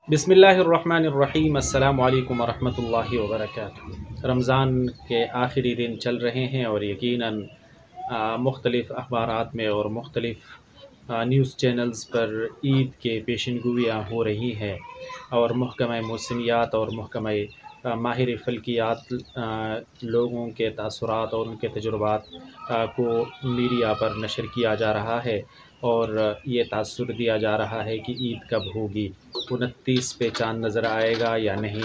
बिस्मिल्लाहिर्रहमानिर्रहीम। अस्सलामु अलैकुम वरहमतुल्लाहि वबरकातुहू। रमज़ान के आखिरी दिन चल रहे हैं और यकीनन मुख्तलिफ़ अखबारात में और मुख्तलिफ़ न्यूज़ चैनल्स पर ईद के पेशनगोइयाँ हो रही हैं और महकमा मौसमियात और महकमा माहिर फ़ल्कियात लोगों के तासुरात और उनके तजुर्बात को मीडिया पर नशर किया जा रहा है और ये तासुर दिया जा रहा है कि ईद कब होगी, 29 पे चाँद नज़र आएगा या नहीं।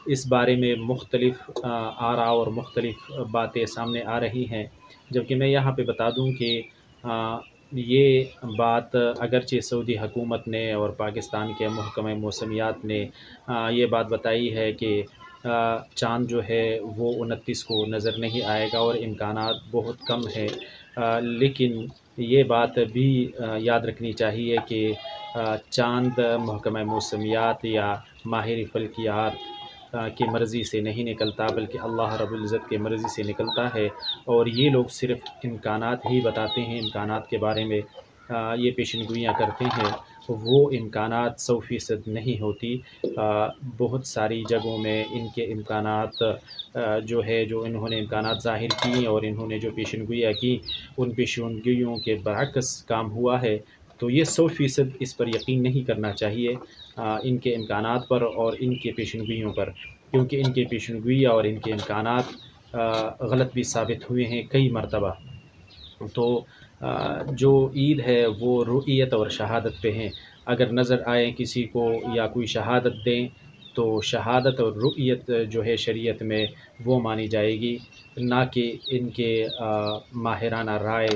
इस बारे में मुख्तलिफ़ आरा और मुख्तलिफ़ बातें सामने आ रही हैं। जबकि मैं यहाँ पे बता दूँ कि ये बात अगरचे सऊदी हुकूमत ने और पाकिस्तान के महकमा मौसमियात ने ये बात बताई है कि चाँद जो है वो 29 को नज़र नहीं आएगा और इम्कानात बहुत कम है, लेकिन ये बात भी याद रखनी चाहिए कि चाँद महकमा मौसमियात या माहिर फ़ल्कियात की मर्ज़ी से नहीं निकलता बल्कि अल्लाह रब्बुल इज़्ज़त की मर्ज़ी से निकलता है। और ये लोग सिर्फ़ इम्कानात ही बताते हैं, इम्कानात के बारे में ये पेशनगोइयाँ करते हैं, वो इम्कानात 100% नहीं होती। बहुत सारी जगहों में इनके इम्कानात जो इन्होंने इम्कानात ज़ाहिर की और इन्होंने जो पेशनगोइयाँ की, उन पेशनगोइयों के बरअक्स काम हुआ है। तो ये 100% इस पर यकीन नहीं करना चाहिए इनके इम्कानात पर और इनके पेशनगोइयों पर, क्योंकि इनके पेशनगोइयाँ और इनके इम्कानात गलत भी साबित हुए हैं कई मरतबा। तो जो ईद है वो रुइयत और शहादत पे हैं। अगर नज़र आए किसी को या कोई शहादत दें तो शहादत और रुइयत जो है शरीयत में वो मानी जाएगी, ना कि इनके माहिराना राय।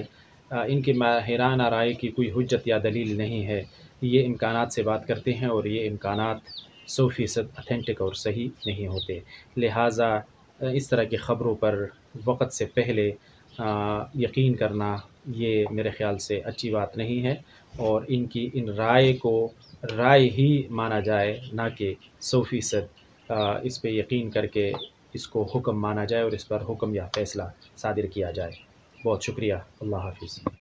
इनके माहिराना राय की कोई हुज्जत या दलील नहीं है। ये इम्कानात से बात करते हैं और ये इम्कानात 100% ऑथेंटिक और सही नहीं होते। लिहाजा इस तरह की ख़बरों पर वक़्त से पहले यकीन करना ये मेरे ख़्याल से अच्छी बात नहीं है और इनकी इन राय को राय ही माना जाए, ना कि 100% इस पे यकीन करके इसको हुक्म माना जाए और इस पर हुक्म या फ़ैसला सादिर किया जाए। बहुत शुक्रिया। अल्लाह हाफ़िज़।